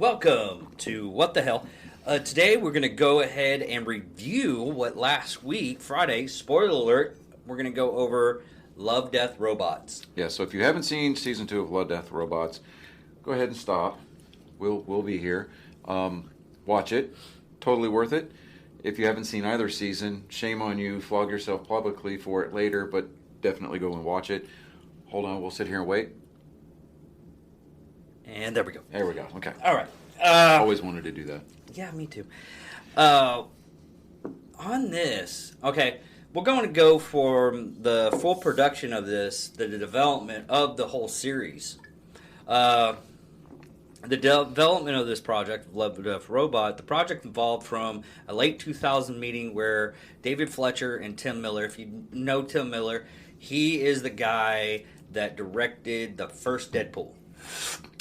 Welcome to What the Hell. Today we're going to go ahead and review what last week, Friday, spoiler alert, we're going to go over Love, Death, Robots. Yeah, so if you haven't seen Season 2 of Love, Death, Robots, go ahead and stop. We'll be here. Watch it. Totally worth it. If you haven't seen either season, shame on you. Flog yourself publicly for it later, but definitely go and watch it. Hold on, we'll sit here and wait. And there we go. There we go. Okay. All right. Always wanted to do that. Yeah, me too. On this, okay, we're going to go for the full production of this, the development of the whole series. The development of this project, Love, Death, Robot, the project evolved from a late 2000 meeting where David Fletcher and Tim Miller, if you know Tim Miller, he is the guy that directed the first Deadpool.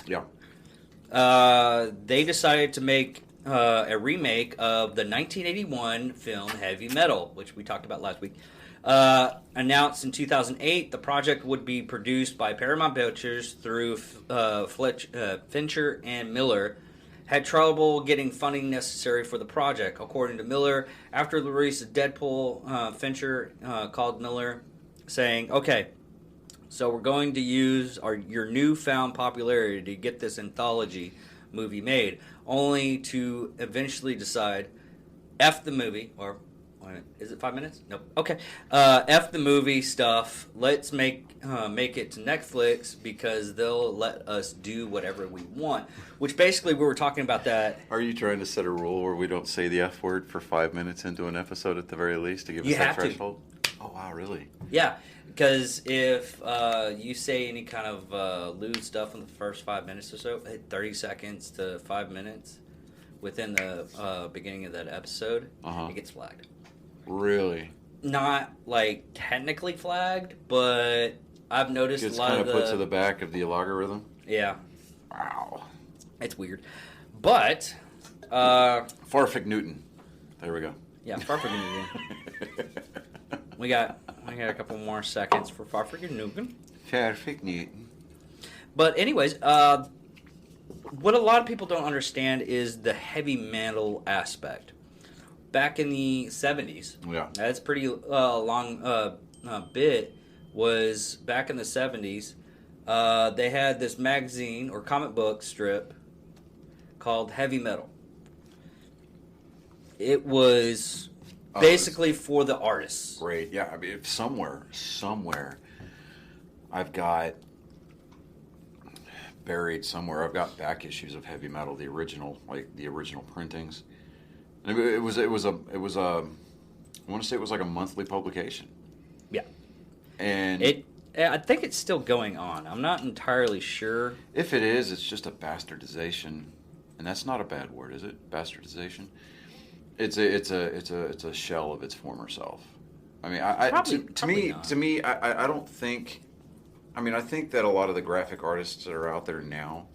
Yeah. They decided to make a remake of the 1981 film Heavy Metal, which we talked about last week. Announced in 2008, the project would be produced by Paramount Pictures through Fincher and Miller. Had trouble getting funding necessary for the project. According to Miller, after the release of Deadpool, Fincher called Miller saying, okay, so we're going to use your newfound popularity to get this anthology movie made, only to eventually decide, F the movie, or is it 5 minutes? Nope. Okay. F the movie stuff. Let's make it to Netflix because they'll let us do whatever we want. Which basically we were talking about that. Are you trying to set a rule where we don't say the F word for 5 minutes into an episode at the very least to give us that threshold? Oh, wow, really? Yeah. Because if you say any kind of lewd stuff in the first 5 minutes or so, 30 seconds to 5 minutes within the beginning of that episode, it gets flagged. Really? Not like technically flagged, but I've noticed a lot of put to the back of the algorithm? Yeah. Wow. It's weird. But Farfig Newton. There we go. Yeah, Farfig Newton. We got a couple more seconds for Farfig Newton. Farfig Newton. But anyways, what a lot of people don't understand is the heavy metal aspect. Back in the 70s, that's pretty long bit, was back in the 70s, they had this magazine or comic book strip called Heavy Metal. It was basically for the artists. Great, yeah. I mean, somewhere, I've got buried somewhere. I've got back issues of Heavy Metal, the original printings. And it was I want to say it was like a monthly publication. Yeah, and I think it's still going on. I'm not entirely sure. If it is, it's just a bastardization, and that's not a bad word, is it? Bastardization. It's a shell of its former self. I mean, to me, I don't think. I mean, I think that a lot of the graphic artists that are out there now,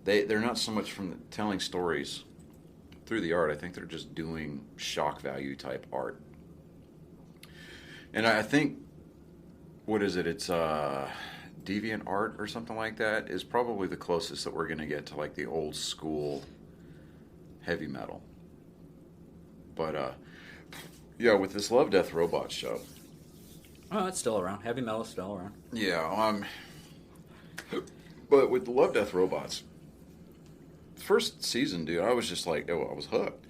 they're not so much from telling stories through the art. I think they're just doing shock value type art. And I think, what is it? It's Deviant Art or something like that is probably the closest that we're going to get to like the old school heavy metal. But yeah, with this Love, Death, Robots show. Oh, it's still around. Heavy metal is still around. Yeah. But with the Love, Death, Robots, first season, dude, I was just like, I was hooked.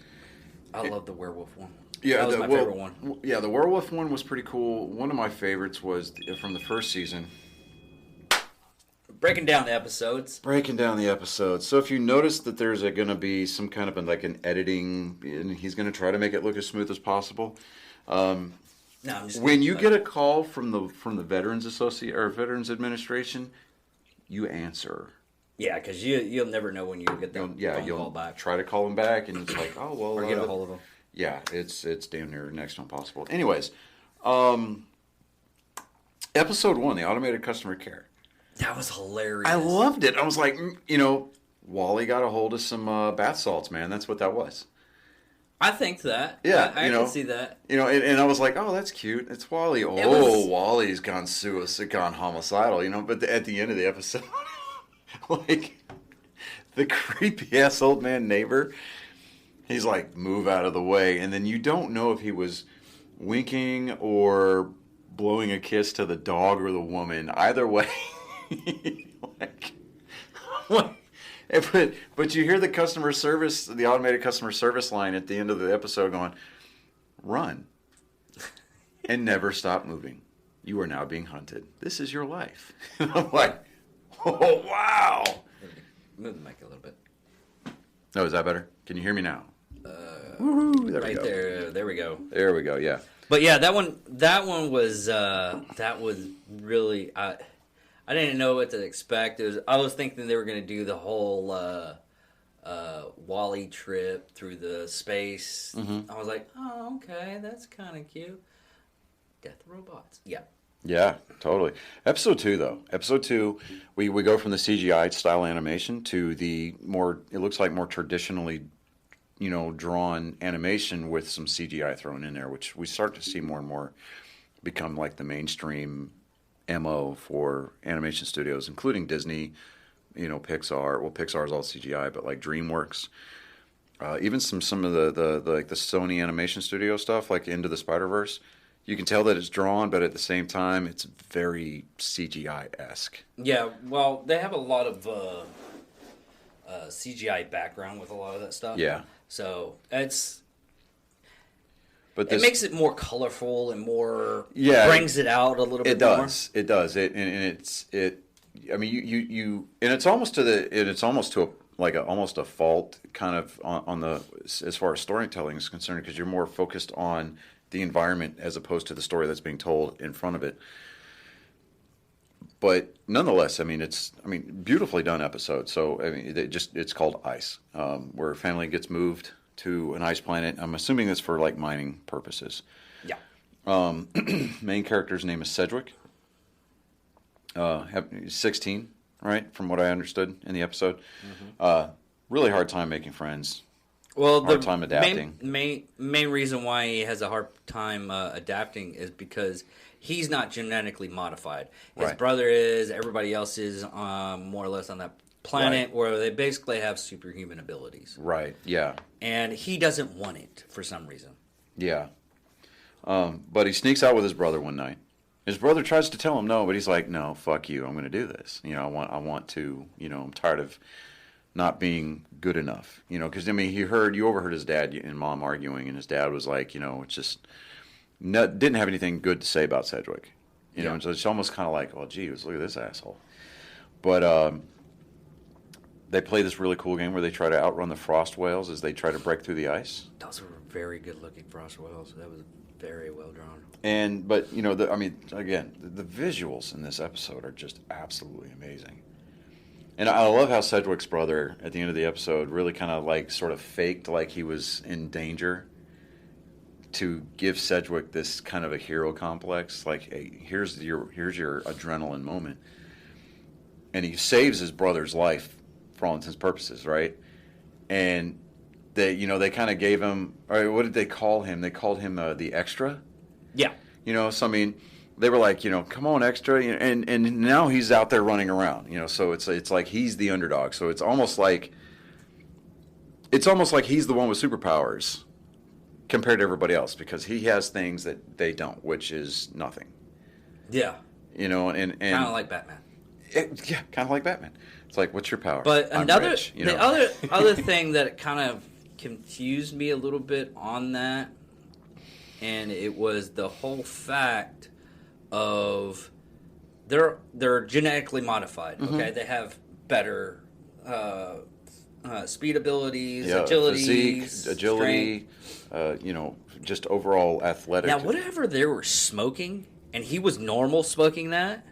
I love the werewolf one. Yeah, that was my favorite one. Yeah, the werewolf one was pretty cool. One of my favorites was from the first season. Breaking down the episodes. So if you notice that there's going to be some kind of an editing, and he's going to try to make it look as smooth as possible. No, I'm just when you get a call from the Veterans Veterans Administration, you answer. Yeah, because you'll never know when you'll get that phone call back. Try to call them back, and it's like, oh well. Or get a hold of them. Yeah, it's damn near next to impossible. Anyways, episode 1, the automated customer care. That was hilarious. I loved it. I was like, Wally got a hold of some bath salts, man. That's what that was. I think that. Yeah, I can see that. And I was like, oh, that's cute. It's Wally. Wally's gone homicidal, But at the end of the episode, like the creepy ass old man neighbor. He's like, move out of the way, and then you don't know if he was winking or blowing a kiss to the dog or the woman. Either way, like, what? But you hear the customer service, the automated customer service line at the end of the episode going, run and never stop moving. You are now being hunted. This is your life. And I'm like, oh, wow. Move the mic a little bit. Oh, is that better? Can you hear me now? Woo-hoo, there right we go. there we go. There we go, yeah. But yeah, that one was really, I didn't know what to expect. I was thinking they were going to do the whole Wall-E trip through the space. Mm-hmm. I was like, oh, okay, that's kind of cute. Death Robots. Yeah. Yeah, totally. Episode 2, though. Episode 2, we go from the CGI style animation to the more, it looks like more traditionally, drawn animation with some CGI thrown in there, which we start to see more and more become like the mainstream MO for animation studios, including Disney, Pixar. Well, Pixar is all CGI, but like DreamWorks, even some of the like the Sony animation studio stuff, like Into the Spider-Verse. You can tell that it's drawn, but at the same time, it's very CGI-esque. Yeah, well, they have a lot of CGI background with a lot of that stuff. Yeah. So it makes it more colorful and more brings it out a little bit more. It does. I mean, you and it's almost to almost a fault kind of on the as far as storytelling is concerned, because you're more focused on the environment as opposed to the story that's being told in front of it. But nonetheless, it's beautifully done episode. So it's called Ice, where a family gets moved to an ice planet. I'm assuming it's for like mining purposes. Yeah. Main character's name is Sedgwick. 16, right? From what I understood in the episode. Mm-hmm. Really hard time making friends. Well, hard time adapting. Main reason why he has a hard time adapting is because he's not genetically modified. His brother is. Everybody else is more or less on that planet where they basically have superhuman abilities. Right. Yeah. And he doesn't want it for some reason. Yeah. But he sneaks out with his brother one night. His brother tries to tell him no, but he's like, "No, fuck you. I'm going to do this. I want to. I'm tired of not being good enough, because you overheard his dad and mom arguing, and his dad was like, it's just didn't have anything good to say about Sedgwick, and so it's almost kind of like, oh, geez, look at this asshole. But they play this really cool game where they try to outrun the frost whales as they try to break through the ice. Those were very good looking frost whales. That was very well drawn. But again, the visuals in this episode are just absolutely amazing. And I love how Sedgwick's brother, at the end of the episode, really kind of like sort of faked like he was in danger to give Sedgwick this kind of a hero complex. Like, hey, here's your adrenaline moment. And he saves his brother's life for all intents and purposes, right? And they kind of gave him, or what did they call him? They called him the extra. Yeah. They were like, come on, extra, and now he's out there running around, so it's like he's the underdog. So it's almost like he's the one with superpowers compared to everybody else, because he has things that they don't, which is nothing. Yeah. And kind of like Batman. Yeah, kind of like Batman. It's like, what's your power? But other thing that kind of confused me a little bit on that, and it was the whole fact of they're genetically modified. Okay, mm-hmm. They have better speed abilities, agility, just overall athletic. Now, whatever they were smoking, and he was normal smoking that.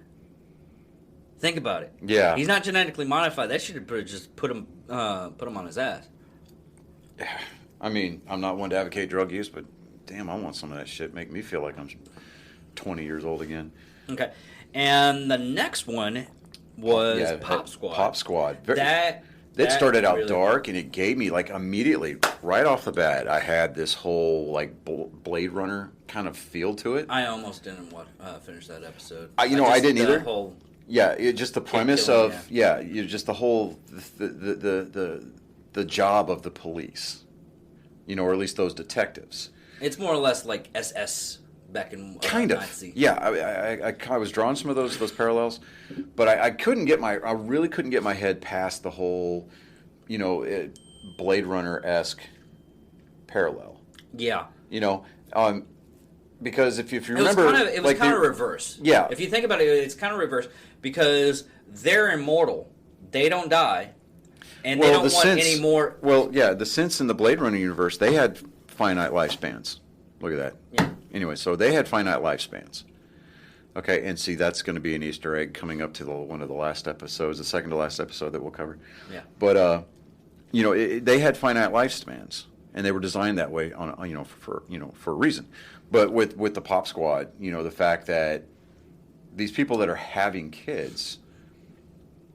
Think about it. Yeah, he's not genetically modified. That should have just put him on his ass. I'm not one to advocate drug use, but damn, I want some of that shit. Make me feel like I'm 20 years old again. Okay. And the next one was Pop Squad. Pop Squad. That started out really dark, and it gave me, like, immediately, right off the bat, I had this whole, like, Blade Runner kind of feel to it. I almost didn't finish that episode. I didn't either. just the premise of you just the whole the job of the police, or at least those detectives. It's more or less like SS back in kind of Nazi. Yeah. I was drawing some of those parallels, but I really couldn't get my head past the whole, Blade Runner-esque parallel. Yeah. Because if you remember, it was kind of reverse. Yeah. If you think about it, it's kind of reverse because they're immortal, they don't die, and they don't want any more. Well, yeah, the Synths in the Blade Runner universe, they had finite lifespans. Look at that. Yeah. Anyway, so they had finite lifespans. Okay, and see, that's going to be an Easter egg coming up to one of the last episodes, the second to last episode that we'll cover. Yeah. But they had finite lifespans, and they were designed that way for a reason. But with the Pop Squad, the fact that these people that are having kids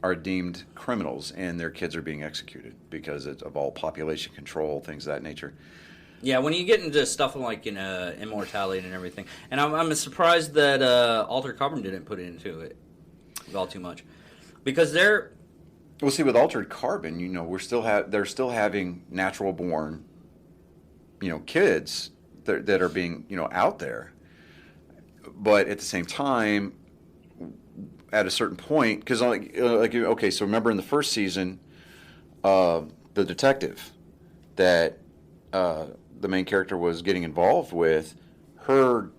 are deemed criminals, and their kids are being executed because of all population control, things of that nature. Yeah, when you get into stuff like immortality and everything, and I'm surprised that Altered Carbon didn't put into it all too much, because they're. Well, see, with Altered Carbon, they're still having natural born, kids that are being out there, but at the same time, at a certain point, because okay, so remember in the first season, the detective that. The main character was getting involved with, her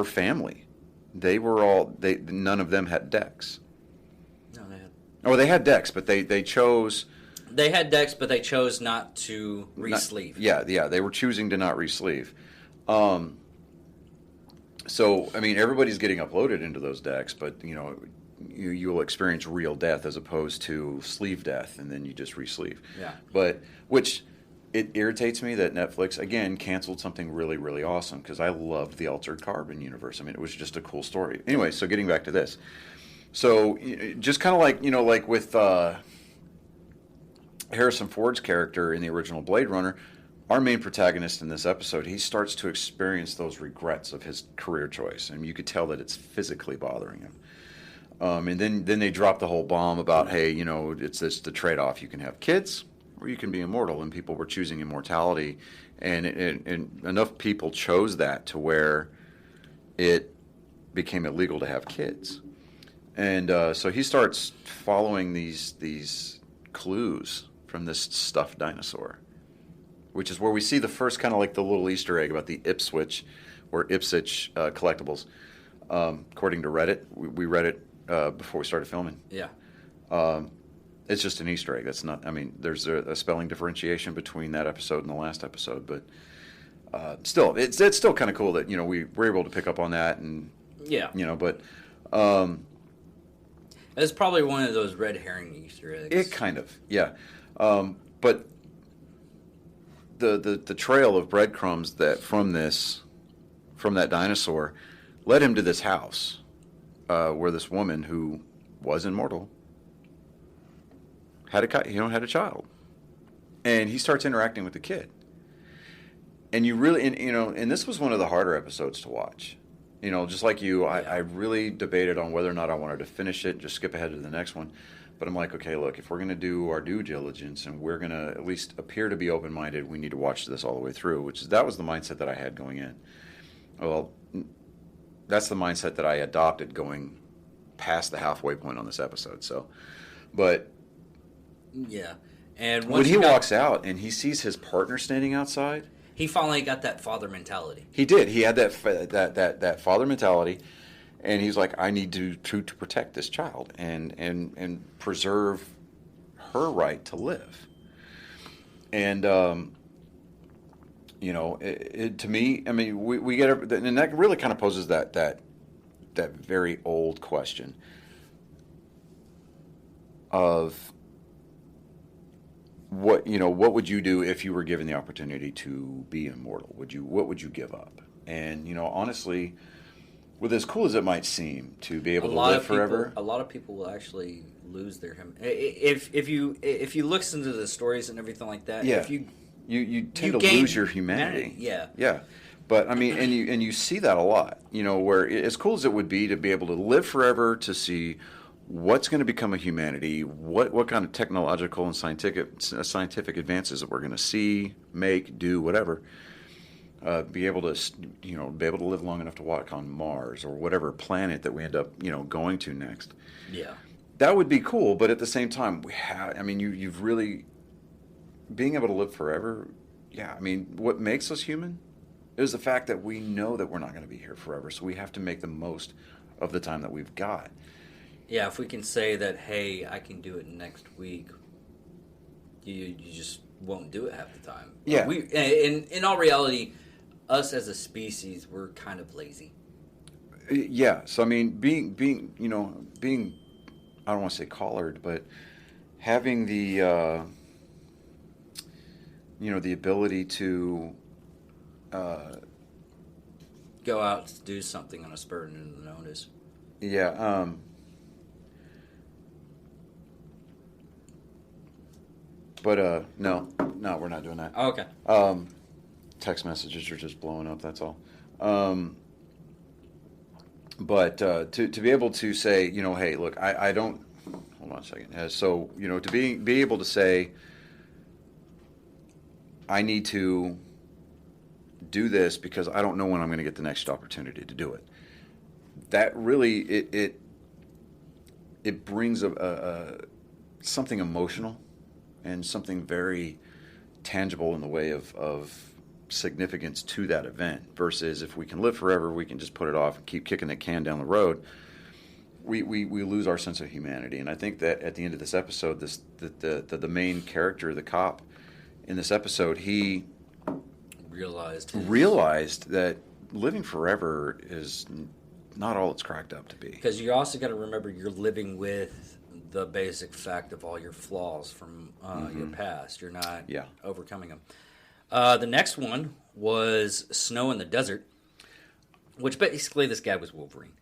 family. None of them had decks. No, they had. Oh, they had decks, but they chose. They had decks, but they chose not to re-sleeve. Yeah, they were choosing to not re-sleeve. So I mean, everybody's getting uploaded into those decks, but you'll experience real death as opposed to sleeve death, and then you just re-sleeve. Yeah. But it irritates me that Netflix, again, canceled something really, really awesome, because I loved the Altered Carbon universe. I mean, it was just a cool story. Anyway, so getting back to this. So just kind of like with Harrison Ford's character in the original Blade Runner, our main protagonist in this episode, he starts to experience those regrets of his career choice. And you could tell that it's physically bothering him. And then they drop the whole bomb about, hey, it's the trade-off. You can have kids, or you can be immortal, and people were choosing immortality, and enough people chose that to where it became illegal to have kids, and so he starts following these clues from this stuffed dinosaur, which is where we see the first kind of like the little Easter egg about the Ipswich collectibles. According to Reddit, we read it before we started filming. Yeah. It's just an Easter egg. That's not. I mean, there's a spelling differentiation between that episode and the last episode, but still, it's still kind of cool that we were able to pick up on that, and but it's probably one of those red herring Easter eggs. It kind of, yeah, but the trail of breadcrumbs from that dinosaur led him to this house where this woman who was immortal had a child, and he starts interacting with the kid, and you really, and this was one of the harder episodes to watch, just like you, I really debated on whether or not I wanted to finish it, just skip ahead to the next one, but I'm like, okay, look, if we're going to do our due diligence and we're going to at least appear to be open-minded, we need to watch this all the way through, that was the mindset that I had going in. Well, that's the mindset that I adopted going past the halfway point on this episode. So, but. Yeah, and when he walks out and he sees his partner standing outside, he finally got that father mentality. He did. He had that father mentality, and he's like, I need to protect this child and preserve her right to live. And to me, I mean, we get, and that really kind of poses that very old question of. What would you do if you were given the opportunity to be immortal? What would you give up? And honestly, with as cool as it might seem to be able to live forever, a lot of people will actually lose their if you listen to the stories and everything like that. Yeah, you tend to lose your humanity. Yeah. But I mean, and you see that a lot. Where as cool as it would be to be able to live forever, to see what's going to become of humanity, what kind of technological and scientific advances that we're going to see, make, do, whatever, be able to live long enough to walk on Mars or whatever planet that we end up going to next. Yeah, that would be cool. But at the same time, you've really being able to live forever. Yeah, I mean, what makes us human is the fact that we know that we're not going to be here forever, so we have to make the most of the time that we've got. Yeah, if we can say that, hey, I can do it next week, you just won't do it half the time. Yeah. In all reality, us as a species, we're kind of lazy. Yeah. So I mean, being I don't want to say collared, but having the the ability to go out and do something on a spur of notice. Yeah. But no, we're not doing that. Oh, okay. Text messages are just blowing up. That's all. But to be able to say, hey, look, I don't. Hold on a second. So to be able to say, I need to do this because I don't know when I'm going to get the next opportunity to do it. That really it brings a something emotional and something very tangible in the way of significance to that event, versus if we can live forever, we can just put it off and keep kicking the can down the road. We lose our sense of humanity. And I think that at the end of this episode, the main character, the cop in this episode, he realized that living forever is not all it's cracked up to be. Because you also got to remember you're living with the basic fact of all your flaws from your past. You're not overcoming them. The next one was Snow in the Desert, which basically this guy was Wolverine.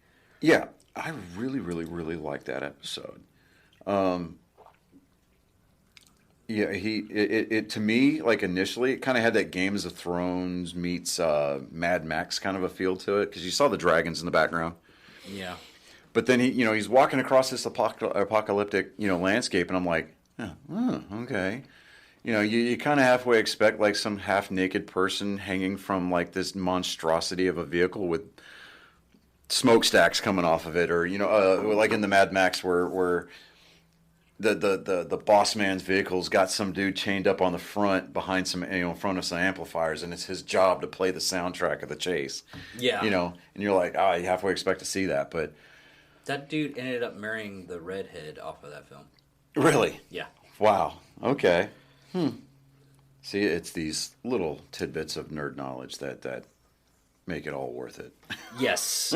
Yeah, I really, really, really liked that episode. It to me, like initially, it kind of had that Games of Thrones meets Mad Max kind of a feel to it, because you saw the dragons in the background. Yeah. But then he's walking across this apocalyptic landscape, and I'm like, oh, okay. You kind of halfway expect like some half naked person hanging from like this monstrosity of a vehicle with smokestacks coming off of it, or like in the Mad Max where the boss man's vehicle's got some dude chained up on the front behind some in front of some amplifiers, and it's his job to play the soundtrack of the chase. Yeah. And you're like, you halfway expect to see that, but that dude ended up marrying the redhead off of that film. Really? Yeah. Wow. Okay. See, it's these little tidbits of nerd knowledge that make it all worth it. Yes.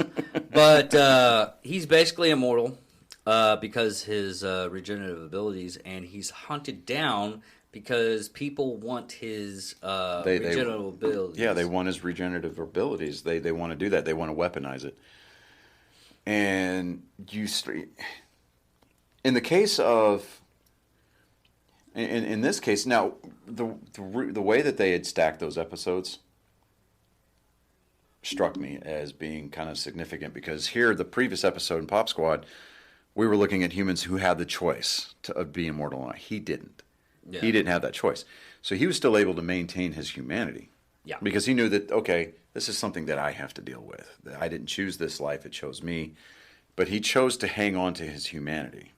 But he's basically immortal because his regenerative abilities, and he's hunted down because people want his regenerative abilities. Yeah, they want his regenerative abilities. They want to do that. They want to weaponize it. And in the case of... In this case, now the way that they had stacked those episodes struck me as being kind of significant, because here, the previous episode in Pop Squad, we were looking at humans who had the choice of being immortal or not. He didn't. Yeah. He didn't have that choice, so he was still able to maintain his humanity. Yeah, because he knew that, okay, this is something that I have to deal with. I didn't choose this life; it chose me. But he chose to hang on to his humanity,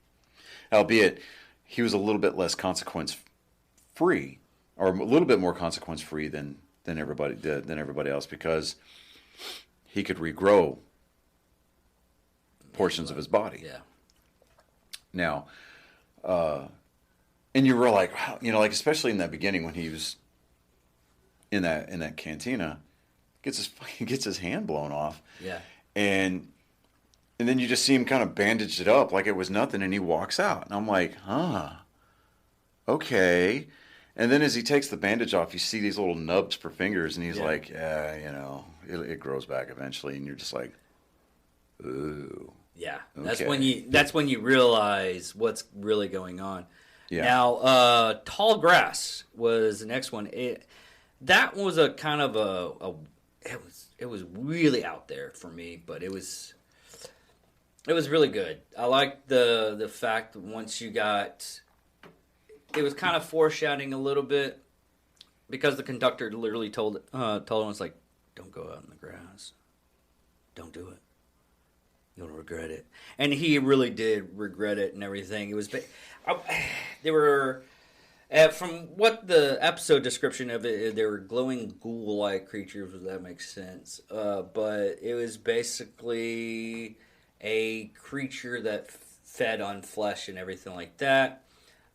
albeit he was a little bit less consequence-free, or a little bit more consequence-free than everybody else, because he could regrow portions of his body. Yeah. Now, and you were like, like especially in that beginning when he was in that cantina, gets his hand blown off. Yeah. And then you just see him kind of bandaged it up like it was nothing, and he walks out. And I'm like, okay. And then as he takes the bandage off, you see these little nubs for fingers, and he's like, it grows back eventually. And you're just like, ooh. Yeah, okay. That's when you realize what's really going on. Yeah. Now, Tall Grass was the next one. That was a kind of it was really out there for me, but it was It was really good. I liked the fact that once you got, it was kind of foreshadowing a little bit because the conductor literally told him, it's like, don't go out in the grass, don't do it, you'll regret it, and he really did regret it and everything. It was, they were. From what the episode description of it, they were glowing ghoul-like creatures, if that makes sense. But it was basically a creature that fed on flesh and everything like that.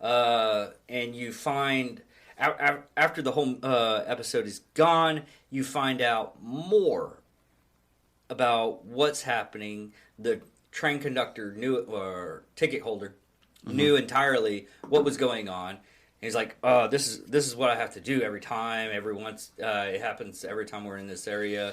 And you find, after the whole episode is gone, you find out more about what's happening. The train conductor knew, or ticket holder, knew entirely what was going on. He's like, "Oh, this is what I have to do every time. It happens every time we're in this area.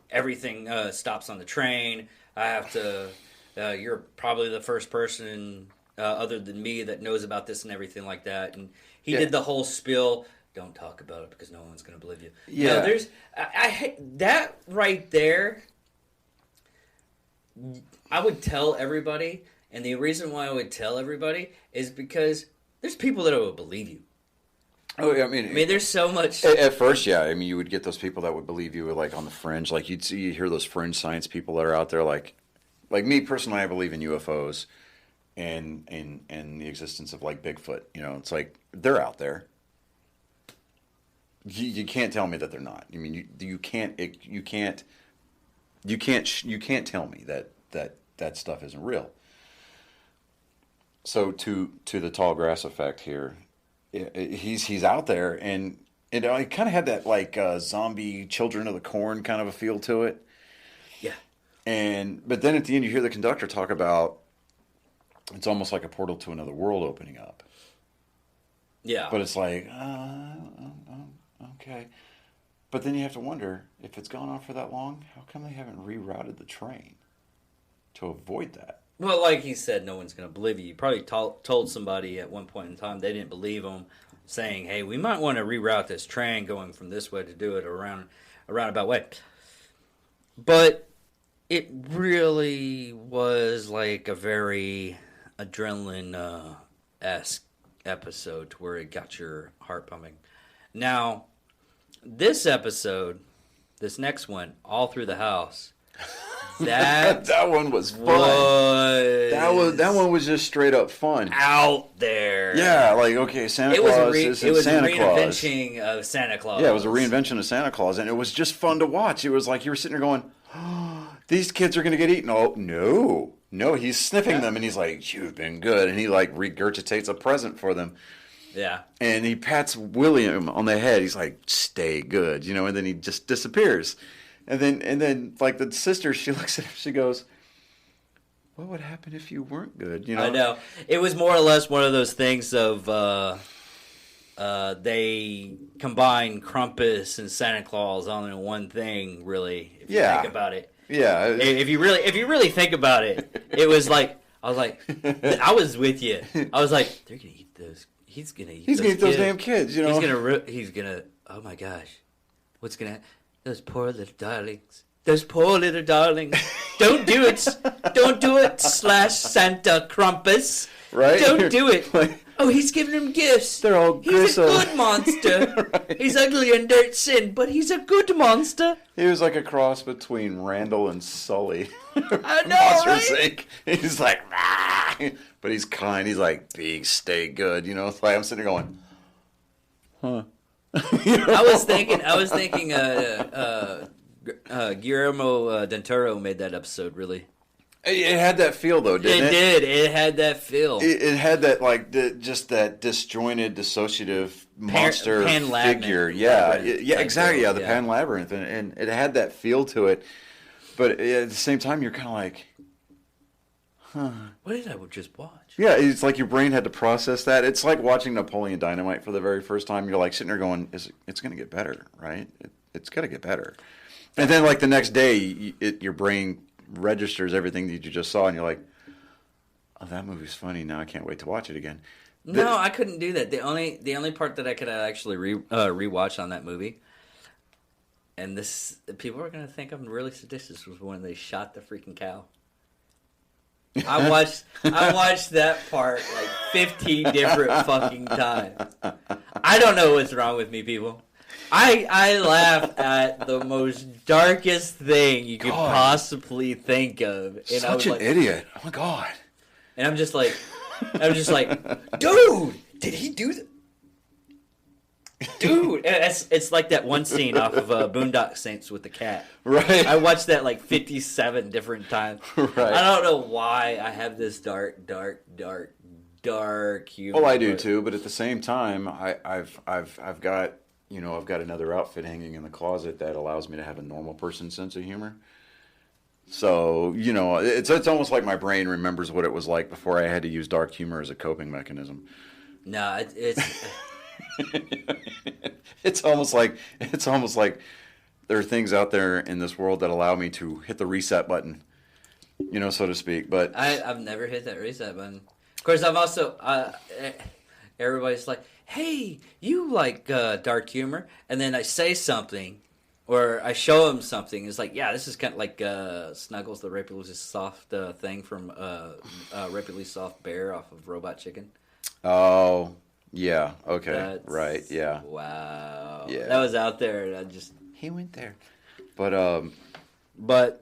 Everything stops on the train. I have to. You're probably the first person other than me that knows about this and everything like that." And he did the whole spiel. Don't talk about it because no one's going to believe you. Yeah, no, there's I that right there. I would tell everybody, and the reason why I would tell everybody is because there's people that will believe you. Oh, yeah, I mean, there's so much. At first, yeah. I mean, you would get those people that would believe you, like on the fringe. Like you hear those fringe science people that are out there. Like me personally, I believe in UFOs and the existence of like Bigfoot. You know, it's like they're out there. You can't tell me that they're not. I mean, you can't tell me that stuff isn't real. So to the tall grass effect here, he's out there, and it kind of had that like zombie Children of the Corn kind of a feel to it. Yeah. But then at the end you hear the conductor talk about it's almost like a portal to another world opening up. Yeah. But it's like, okay. But then you have to wonder, if it's gone on for that long, how come they haven't rerouted the train to avoid that? Well, like he said, no one's going to believe you. You probably told somebody at one point in time they didn't believe him, saying, hey, we might want to reroute this train going from this way to do it around a roundabout way. But it really was like a very adrenaline-esque episode to where it got your heart pumping. Now, this episode, this next one, All Through the House... That one was fun. That one was just straight up fun. Out there. Yeah, like Santa Claus is Santa Claus. It was a reinvention of Santa Claus. Yeah, it was a reinvention of Santa Claus, and it was just fun to watch. It was like you were sitting there going, oh, these kids are going to get eaten. Oh, no, he's sniffing them, and he's like, you've been good, and he like regurgitates a present for them. Yeah. And he pats William on the head. He's like, stay good, and then he just disappears. And then, like the sister, she looks at him. She goes, "What would happen if you weren't good?" I know. It was more or less one of those things of they combine Krampus and Santa Claus all in one thing. Really, if you think about it. Yeah. If you really think about it, it was like I was with you. I was like, they're gonna eat those. He's gonna eat those damn kids. He's gonna. Oh my gosh, what's gonna? Those poor little darlings. Don't do it. Don't do it, Santa Krampus. Right? Don't do it. Oh, he's giving them gifts. They're all He's a good monster. Right. He's ugly and dirt sin, but he's a good monster. He was like a cross between Randall and Sully. I know, Monsters, right? Inc. He's like, rah! But he's kind. He's like, big, stay good. It's like I'm sitting there going, huh. I was thinking Guillermo del Toro made that episode really. It had that feel though, didn't it? It had that feel. It had that just that disjointed, dissociative monster Pan figure. Exactly. Yeah, the Pan Labyrinth, and it had that feel to it. But at the same time, you're kind of like, huh? What did I just watch? Yeah, it's like your brain had to process that. It's like watching Napoleon Dynamite for the very first time. You're like sitting there going, it's going to get better, right? It's got to get better. And then like the next day, your brain registers everything that you just saw, and you're like, oh, that movie's funny. Now I can't wait to watch it again. No, I couldn't do that. The only part that I could actually rewatch on that movie, and this people are going to think I'm really sadistic, was when they shot the freaking cow. I watched that part like 15 different fucking times. I don't know what's wrong with me, people. I laugh at the most darkest thing you could possibly think of. And Such an idiot. Oh my God. And I'm just like, dude, did he do that? Dude, it's like that one scene off of Boondock Saints with the cat. Right. I watched that like 57 different times. Right. I don't know why I have this dark humor. Well, I do too, but at the same time, I've got another outfit hanging in the closet that allows me to have a normal person sense of humor. So, it's almost like my brain remembers what it was like before I had to use dark humor as a coping mechanism. No, it's it's almost like there are things out there in this world that allow me to hit the reset button, so to speak. But I've never hit that reset button. Of course, I've also everybody's like, "Hey, you like dark humor?" And then I say something, or I show them something. It's like, yeah, this is kind of like Snuggles, the rapidly soft thing from Rapidly Soft Bear off of Robot Chicken. Oh. Yeah. Okay. Right. Yeah. Wow. Yeah. That was out there, and he went there. But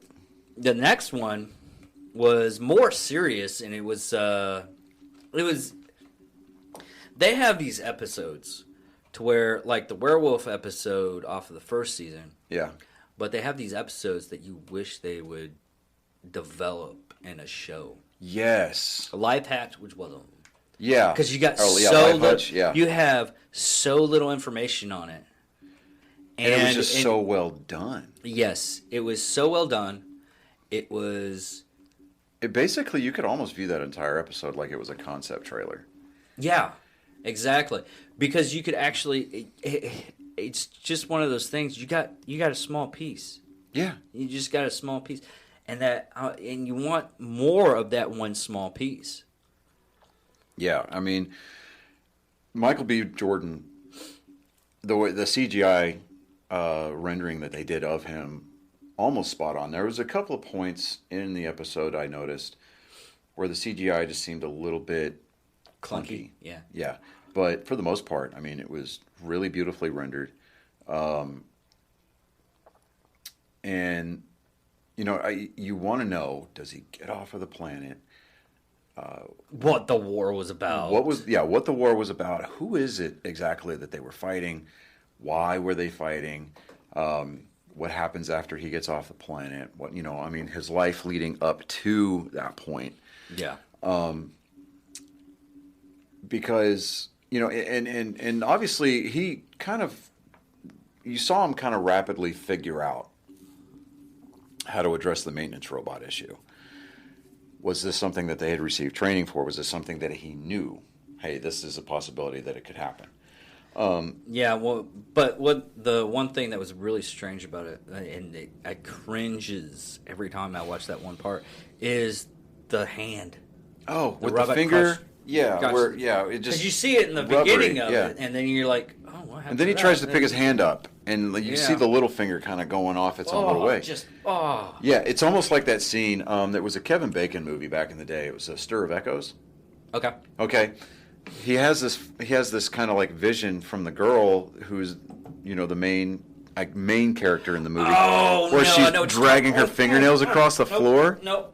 the next one was more serious, and it was they have these episodes to where, like the werewolf episode off of the first season. Yeah. But they have these episodes that you wish they would develop in a show. Yes. A live hatch, which was yeah, because you got you have so little information on it, and it was just so well done. Yes, it was so well done. It was. It basically, you could almost view that entire episode like it was a concept trailer. Yeah, exactly. Because you could actually, it's just one of those things. You got a small piece. Yeah, you just got a small piece, and and you want more of that one small piece. Yeah, I mean, Michael B. Jordan, the CGI rendering that they did of him, almost spot on. There was a couple of points in the episode I noticed where the CGI just seemed a little bit clunky. Yeah. Yeah, but for the most part, I mean, it was really beautifully rendered. And, you want to know, does he get off of the planet? What the war was about. What the war was about. Who is it exactly that they were fighting? Why were they fighting? What happens after he gets off the planet? His life leading up to that point. Yeah. Because, and obviously he you saw him kind of rapidly figure out how to address the maintenance robot issue. Was this something that they had received training for? Was this something that he knew? Hey, this is a possibility that it could happen. But what the one thing that was really strange about it, and I cringes every time I watch that one part, is the hand. Oh, with the finger? It just because you see it in the beginning of it, and then you're like, oh, what happened? And then he tries to pick his hand up, and you see the little finger kind of going off its own little way. Yeah, it's almost like that scene. There was a Kevin Bacon movie back in the day. It was a Stir of Echoes. Okay. He has this kind of like vision from the girl who's the main character in the movie, where she's dragging her fingernails across the floor. No.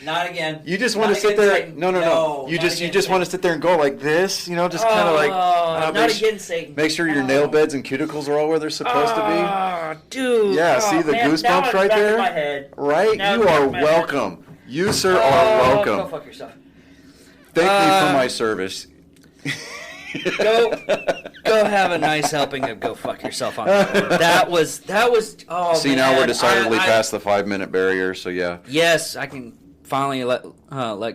Not again. You just want to sit there. No. You just want to sit there and go like this, just kind of like. Not again, Satan. Make sure your nail beds and cuticles are all where they're supposed to be. Dude. Yeah, see the goosebumps right there? My head. Right? You are welcome. You, sir, are welcome. Go fuck yourself. Thank me for my service. Go have a nice helping of go fuck yourself on that one. That was See, now we're decidedly past the 5-minute barrier, so yeah. Yes, I can finally let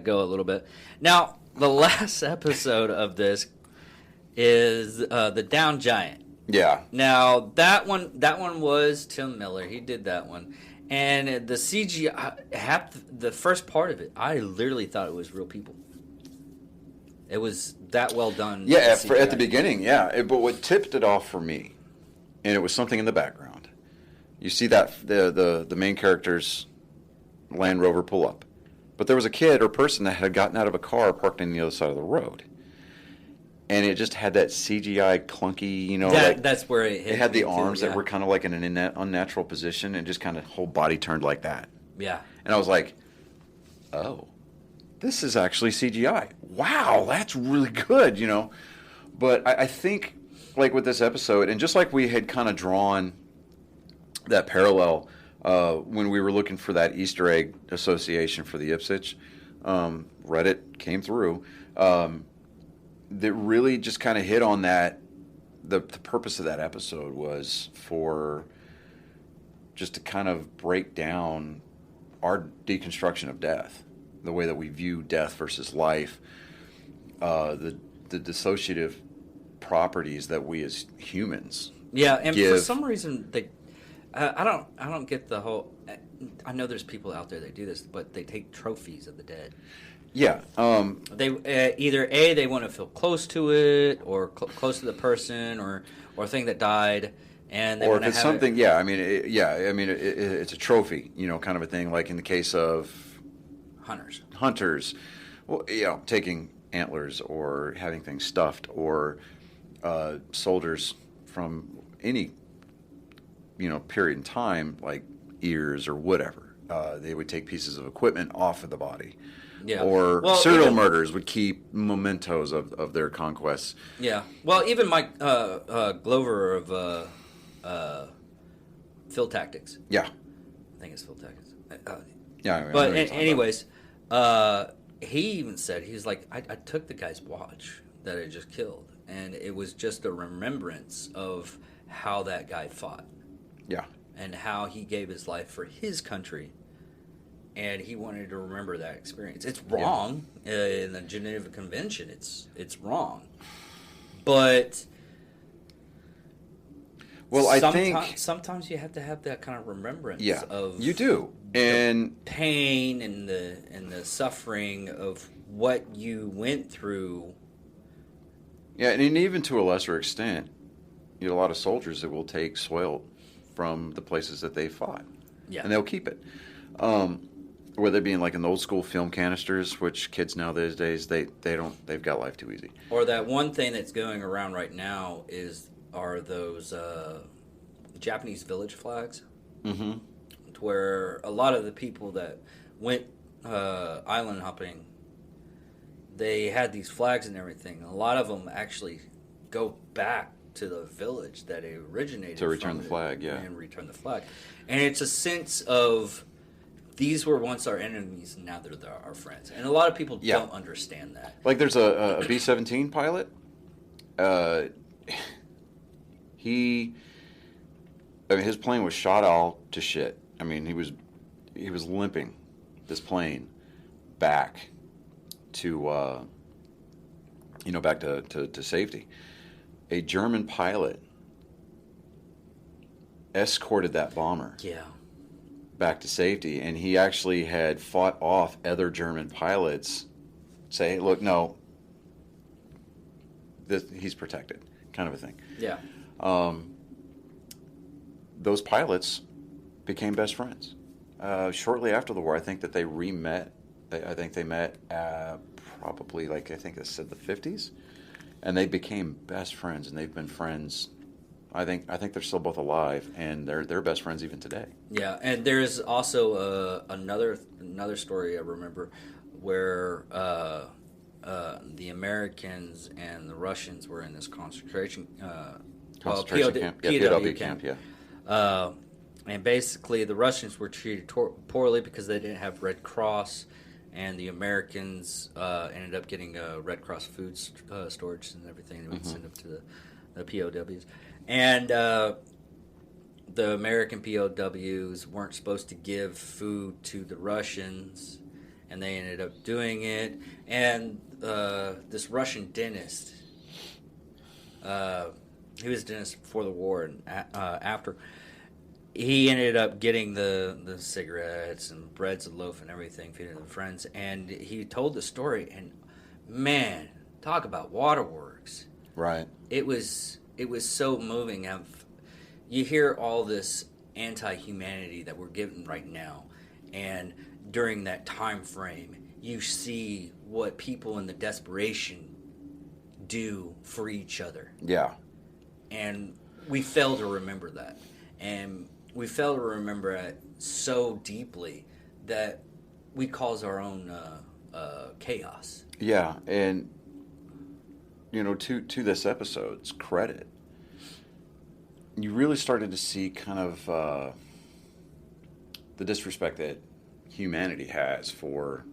go a little bit. Now, the last episode of this is the Down Giant. Yeah. Now, that one was Tim Miller. He did that one. And the CGI, the first part of it, I literally thought it was real people. It was that well done. Yeah, at the beginning, yeah. But what tipped it off for me, and it was something in the background. You see that the main character's Land Rover pull up. But there was a kid or person that had gotten out of a car parked on the other side of the road. And it just had that CGI clunky, that's where it hit. It had the arms that were kind of like in an unnatural position and just kind of whole body turned like that. Yeah. And I was like, oh, this is actually CGI. Wow, that's really good, But I think, like with this episode, and just like we had kind of drawn that parallel when we were looking for that Easter egg association for the Ipswich, Reddit came through. That really just kind of hit on that. The purpose of that episode was for just to kind of break down our deconstruction of death, the way that we view death versus life, the dissociative properties that we as humans and give. For some reason I don't get the whole. I know there's people out there that do this, but they take trophies of the dead. Yeah. They either they want to feel close to it, or close to the person, or thing that died, and they or want if it's to have something. It's a trophy, kind of a thing. Like in the case of hunters, well, taking antlers or having things stuffed, or soldiers from any period in time, like ears or whatever. They would take pieces of equipment off of the body. Yeah. Or serial murders would keep mementos of their conquests. Yeah. Well, even Mike Glover of Field Tactics. Yeah. I think it's Field Tactics. Yeah. But anyways, he even said, he's like, I took the guy's watch that I just killed, and it was just a remembrance of how that guy fought. Yeah. And how he gave his life for his country. And he wanted to remember that experience. It's wrong in the Geneva Convention. It's wrong, but I think sometimes you have to have that kind of remembrance. Yeah, of you do, and pain and the suffering of what you went through. Yeah, and even to a lesser extent, a lot of soldiers that will take soil from the places that they fought, and they'll keep it. Whether it being like in the old school film canisters, which kids nowadays they've got life too easy. Or that one thing that's going around right now are those Japanese village flags, mm-hmm. to where a lot of the people that went island hopping, they had these flags and everything. A lot of them actually go back to the village that it originated to return the flag, and return the flag, and it's a sense of. These were once our enemies, and now they're our friends. And a lot of people don't understand that. Like there's a B-17 pilot. His plane was shot all to shit. I mean, he was limping this plane back to back to safety. A German pilot escorted that bomber. Yeah. Back to safety, and he actually had fought off other German pilots, say, "Look, no, he's protected," kind of a thing. Yeah. Those pilots became best friends. Shortly after the war, I think that they re-met. I think they met probably, like, I think they said the 50s, and they became best friends, and they've been friends. I think they're still both alive, and they're best friends even today. Yeah, and there's also another story I remember where the Americans and the Russians were in this concentration camp. POW camp. Yeah. And basically, the Russians were treated poorly because they didn't have Red Cross, and the Americans ended up getting Red Cross food storage and everything. They would send them to the POWs. And the American POWs weren't supposed to give food to the Russians, and they ended up doing it. And this Russian dentist, he was a dentist before the war and after, he ended up getting the cigarettes and breads and loaf and everything, feeding the friends. And he told the story, and man, talk about waterworks. Right. It was so moving. You hear all this anti-humanity that we're getting right now, And during that time frame, you see what people in the desperation do for each other. Yeah. And we fail to remember that. And we fail to remember it so deeply that we cause our own chaos. Yeah, and to this episode's credit, you really started to see kind of the disrespect that humanity has for,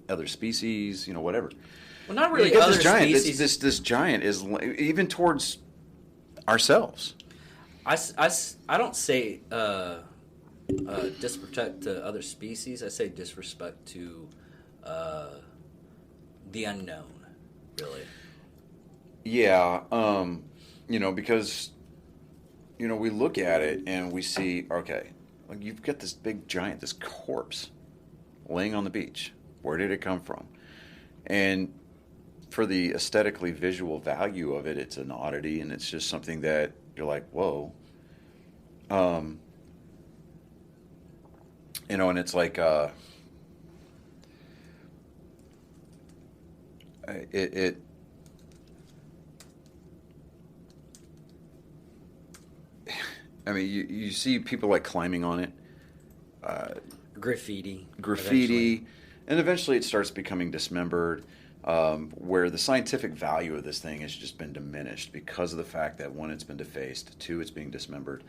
other species, whatever. Well, not really because other this giant, species. this giant is even towards ourselves. I don't say disrespect to other species. I say disrespect to the unknown, really. Yeah, because we look at it and we see, okay, like you've got this big giant, this corpse laying on the beach. Where did it come from? And for the aesthetically visual value of it, it's an oddity, and it's just something that you're like, whoa. And it's like it I mean, you see people like climbing on it, graffiti, eventually. And eventually it starts becoming dismembered, where the scientific value of this thing has just been diminished because of the fact that, one, it's been defaced, two, it's being dismembered,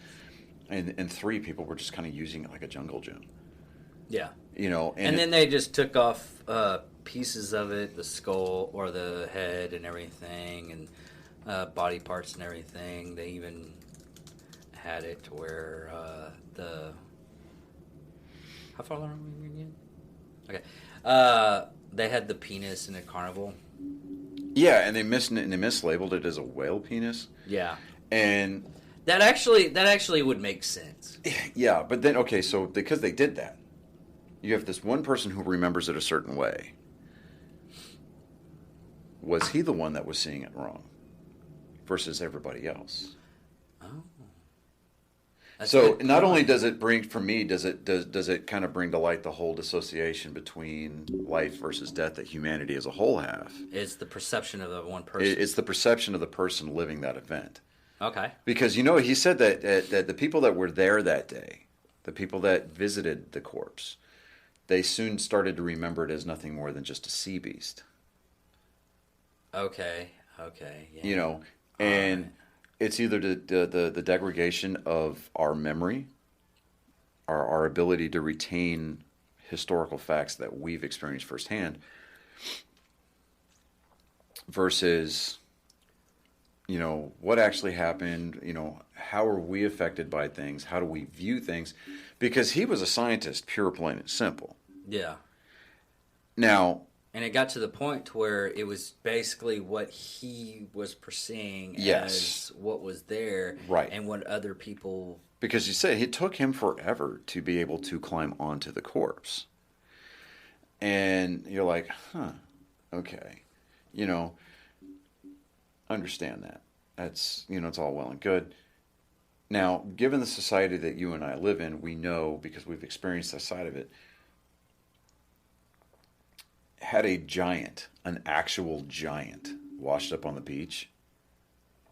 and three, people were just kind of using it like a jungle gym. Yeah. And then they just took off pieces of it, the skull or the head and everything, and body parts and everything. They even had it to where how far along are we again? Okay. They had the penis in a carnival. Yeah, and they mislabeled it as a whale penis. Yeah. And that actually would make sense. Yeah, but then okay, so because they did that, you have this one person who remembers it a certain way. Was he the one that was seeing it wrong versus everybody else? Oh. So not only does it bring, for me, does it kind of bring to light the whole dissociation between life versus death that humanity as a whole have? It's the perception of the one person. It's the perception of the person living that event. Okay. Because he said that the people that were there that day, the people that visited the corpse, they soon started to remember it as nothing more than just a sea beast. Okay. Yeah. And it's either the degradation of our memory, our ability to retain historical facts that we've experienced firsthand, versus, what actually happened, how are we affected by things, how do we view things, because he was a scientist, pure, plain and simple. Yeah. Now... And it got to the point where it was basically what he was perceiving yes. as what was there, right, and what other people... Because you said it took him forever to be able to climb onto the corpse. And you're like, okay. Understand that. That's, it's all well and good. Now, given the society that you and I live in, we know, because we've experienced that side of it, had a giant, an actual giant, washed up on the beach,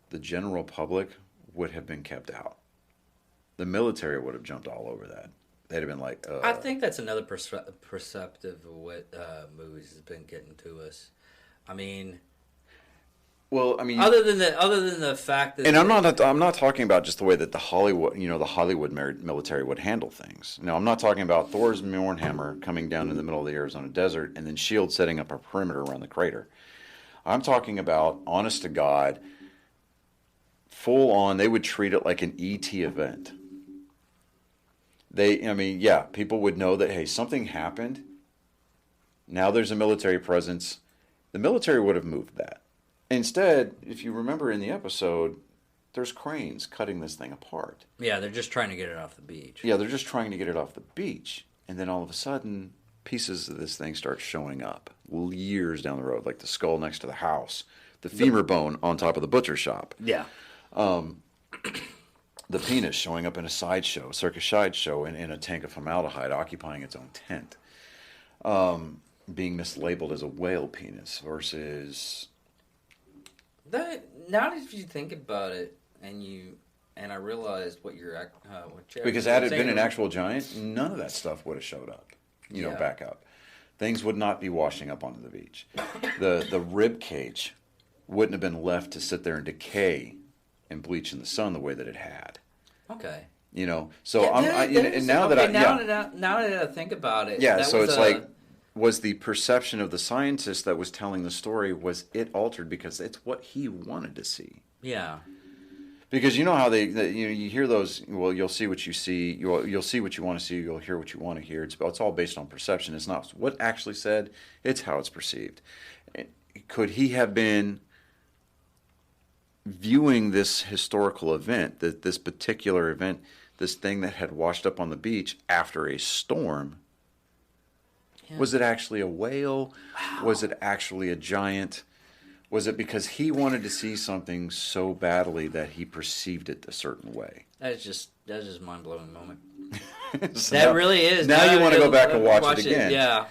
the general public would have been kept out. The military would have jumped all over that. They'd have been like, I think that's another perceptive of what movies has been getting to us. I mean... Well, I mean, other than the fact that, and I'm not talking about just the way that the Hollywood military would handle things. No, I'm not talking about Thor's Mjolnir coming down in the middle of the Arizona desert and then S.H.I.E.L.D. setting up a perimeter around the crater. I'm talking about, honest to God, full on. They would treat it like an ET event. People would know that, hey, something happened. Now there's a military presence. The military would have moved that. Instead, if you remember in the episode, there's cranes cutting this thing apart. Yeah, they're just trying to get it off the beach. Yeah, they're just trying to get it off the beach. And then all of a sudden, pieces of this thing start showing up years down the road, like the skull next to the house, the femur bone on top of the butcher shop. Yeah. the penis showing up in a sideshow, circus sideshow, in a tank of formaldehyde, occupying its own tent, being mislabeled as a whale penis versus. Now that you think about it, and I realized what because had it been an actual giant, none of that stuff would have showed up. Back up. Things would not be washing up onto the beach. The rib cage wouldn't have been left to sit there and decay and bleach in the sun the way that it had. Okay. So now that I think about it, yeah. So it's like, was the perception of the scientist that was telling the story, was it altered because it's what he wanted to see? Yeah. Because you know how you hear those. Well, you'll see what you see. You'll see what you want to see. You'll hear what you want to hear. It's all based on perception. It's not what actually said. It's how it's perceived. Could he have been viewing this historical event, this particular event, this thing that had washed up on the beach after a storm? Yeah. Was it actually a whale? Wow. Was it actually a giant? Was it because he wanted to see something so badly that he perceived it a certain way? That's just a mind-blowing moment. So that really is. Now you want to go back and watch it again. Yeah.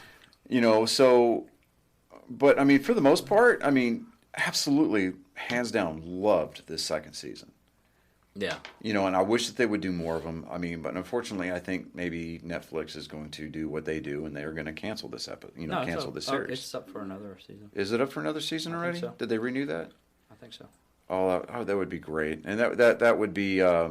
But I mean, for the most part, I mean, absolutely, hands down, loved this second season. Yeah. And I wish that they would do more of them. I mean, but unfortunately, I think maybe Netflix is going to do what they do, and they're going to cancel this episode. Cancel this series. It's up for another season. Is it up for another season already? So. Did they renew that? I think so. Oh, that would be great, and that would be. I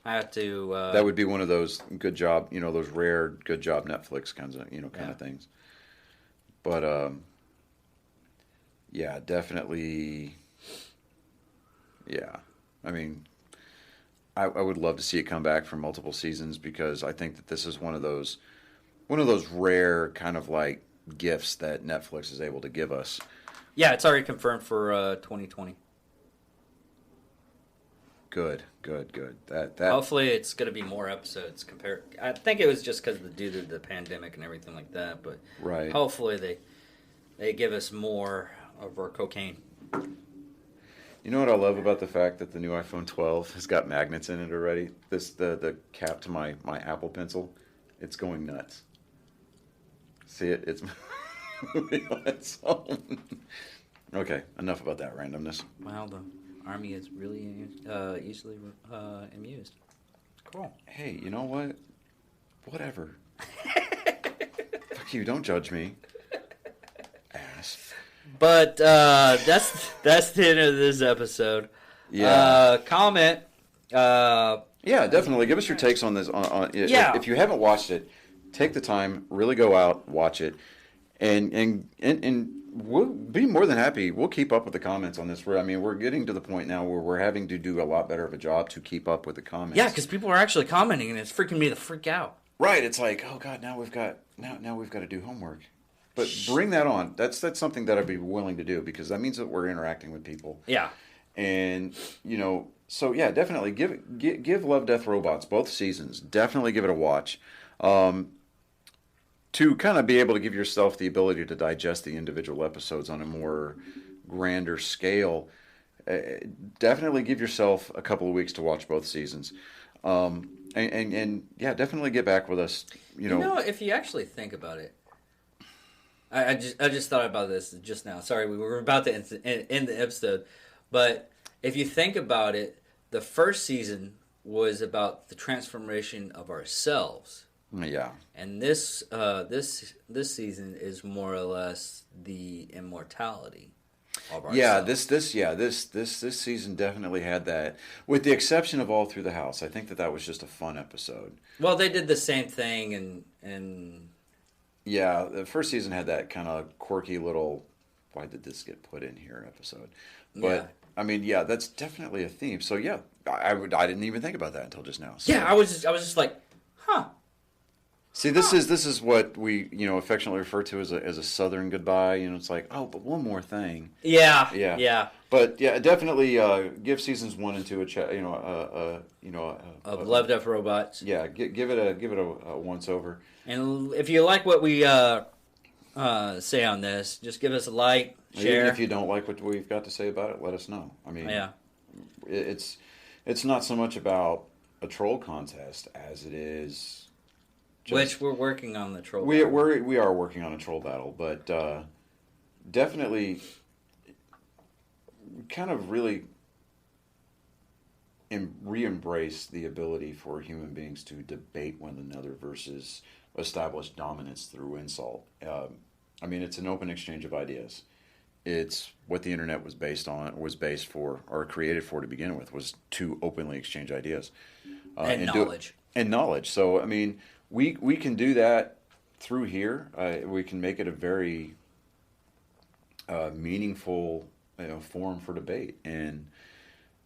have to. That would be one of those good job, those rare good job Netflix kinds of, kind of things. But yeah, definitely. Yeah. I mean, I would love to see it come back for multiple seasons, because I think that this is one of those rare kind of like gifts that Netflix is able to give us. Yeah, it's already confirmed for 2020. Good. That hopefully it's going to be more episodes compared. I think it was just because due to the pandemic and everything like that, but right. Hopefully they give us more of our cocaine. You know what I love about the fact that the new iPhone 12 has got magnets in it already? The cap to my Apple Pencil, it's going nuts. See it? It's moving on its own. Okay, enough about that randomness. Wow, the Army is really easily amused. It's cool. Hey, you know what? Whatever. Fuck you, don't judge me. Ass. But that's the end of this episode. Yeah. Comment. Yeah, definitely. Give us your takes on this. Yeah. If you haven't watched it, take the time. Really go out, watch it, and we'll be more than happy. We'll keep up with the comments on this. We're getting to the point now where we're having to do a lot better of a job to keep up with the comments. Yeah, because people are actually commenting, and it's freaking me the freak out. Right. It's like, oh God, now we've got to do homework. But bring that on. That's something that I'd be willing to do, because that means that we're interacting with people. Yeah. And so yeah, definitely give Love, Death, Robots both seasons. Definitely give it a watch. To kind of be able to give yourself the ability to digest the individual episodes on a more grander scale. Definitely give yourself a couple of weeks to watch both seasons. And yeah, definitely get back with us. If you actually think about it. I just thought about this just now. Sorry, we were about to end the episode. But if you think about it, the first season was about the transformation of ourselves. Yeah. And this season is more or less the immortality of ourselves. Yeah, this season definitely had that, with the exception of All Through the House. I think that was just a fun episode. Well, they did the same thing and yeah, the first season had that kind of quirky little, why did this get put in here episode? But yeah. That's definitely a theme. So yeah, I didn't even think about that until just now. So, yeah, I was just like, huh. See, this is what we affectionately refer to as a Southern goodbye. It's like, oh, but one more thing. Yeah. But yeah, definitely give seasons 1 and 2 of Love, Death, Robots. Yeah, give it a once over. And if you like what we say on this, just give us a like, share. Even if you don't like what we've got to say about it, let us know. Yeah. It's it's not so much about a troll contest as it is. Which we're working on the troll. We are working on a troll battle, but definitely, kind of really re-embrace the ability for human beings to debate one another versus establish dominance through insult. I mean, it's an open exchange of ideas. It's what the internet was based for, or created for to begin with, was to openly exchange ideas and knowledge. And knowledge. So, I mean, we can do that through here. We can make it a very meaningful forum for debate. And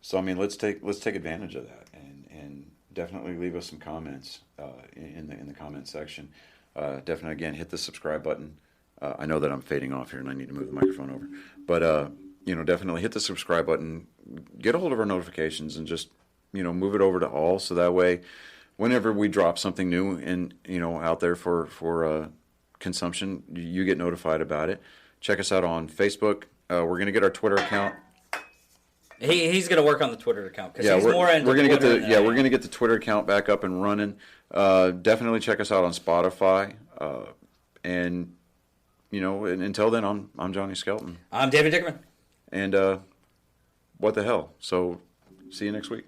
so, I mean, let's take advantage of that, and definitely leave us some comments in the comment section. Definitely, again, hit the subscribe button. I know that I'm fading off here, and I need to move the microphone over. But definitely hit the subscribe button. Get a hold of our notifications, and just move it over to all, so that way, whenever we drop something new and out there for consumption, you get notified about it. Check us out on Facebook. We're going to get our Twitter account. He's going to work on the Twitter account because he's more into we're going to Twitter we're going to get the Twitter account back up and running. Definitely check us out on Spotify. And until then, I'm Johnny Skelton. I'm David Dickerman. And what the hell? So see you next week.